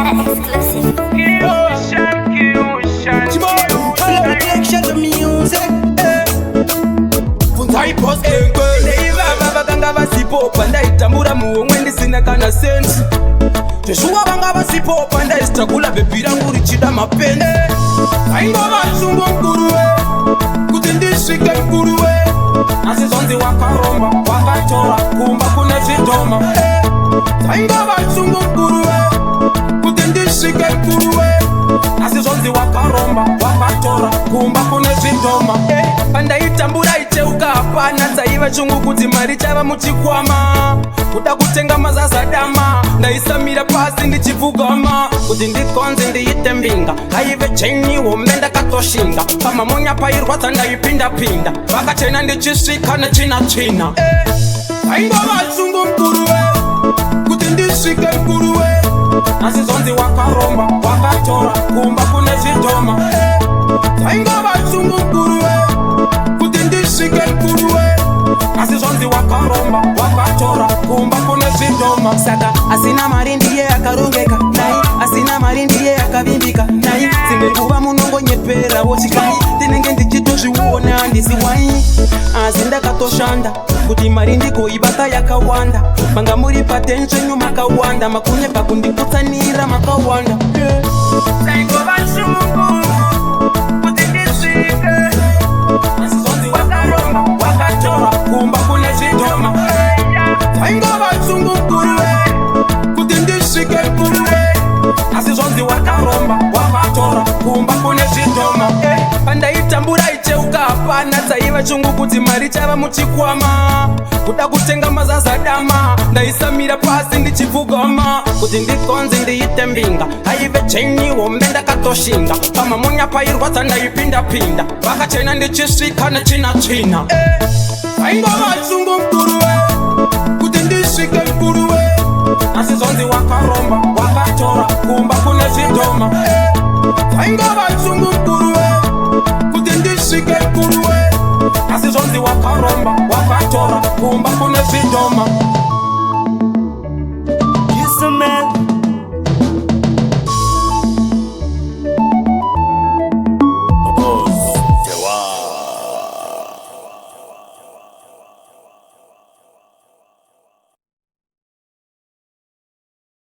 Data exclusive. Vakanga vasipopa ndaitambura muhomwe ndisina kana sensi zveshuwa vanga vasipopa ndaisitakula bhebhi rangu richida mapende aingova shungu mkuruwe kuti ndisvike mkuruwe asi zonzi wakaromba wakatora kumba kune zvidhoma aingova shungu mkuruwe kuti ndisvike mkuruwe asi zonzi wakaromba wakatora kumba kune zvidhoma pandaitambura icheuka hapana dzaiva chungu kuti mari chava muchikwama kuda kutenga mazazadama ndaisamira pasi ndichipfugama kuti ndikonze ndiite mbinga aive cheni hombe ndakatoshinga pamamonya pairwadza ndaipinda-pinda vakachena ndichisvika nechina-china aingova chungu mkuruwe kuti ndisvike mkuruwe asi zonzi wakaromba wakatora kumba kune zvidhoma aingova chungu mkuruwe kuti ndisvike mkuruwe asi zonzi wakaromba wakatora kumba kune zvidhoma saka asina mari ndiye akarongeka nai asina mari ndiye akavimbika nai dzimwe nguva munongonyepera wochikai ndinenge ndichitozviona handisi wai asi ndakatoshanda kuti mari ndigoibata yakawanda manga muri patensvenyu makawanda makunyeba kundikutsanira makawanda saingova shungu kuti ndisvike asi zonzi wakaromba wakatora kumba kune zvidhoma aingova shungu mkuruwe kuti ndisvike mkuruwe asi zonzi wakaromba wakatora kumba kune zvidhoma pandaitambura icheuka hapana dzaiva chungu kuti mari chava muchikwama kuda kutenga mazazadama ndaisamira pasi ndichipfugama kuti ndikonze ndiite mbinga aive cheni hombe ndakatoshinga pamamonya pairwadza ndaipinda-pinda vakachena ndichisvika nechina-china aingova chungu mkuruwe kuti ndisvike mkuruwe asi zonzi wakaromba wakatora kumba kune zvidhoma aingova chungu mkuruwe kuti ndisvike mkuruwe asi zonzi wakaromba wakatora kumba kune zvidhoma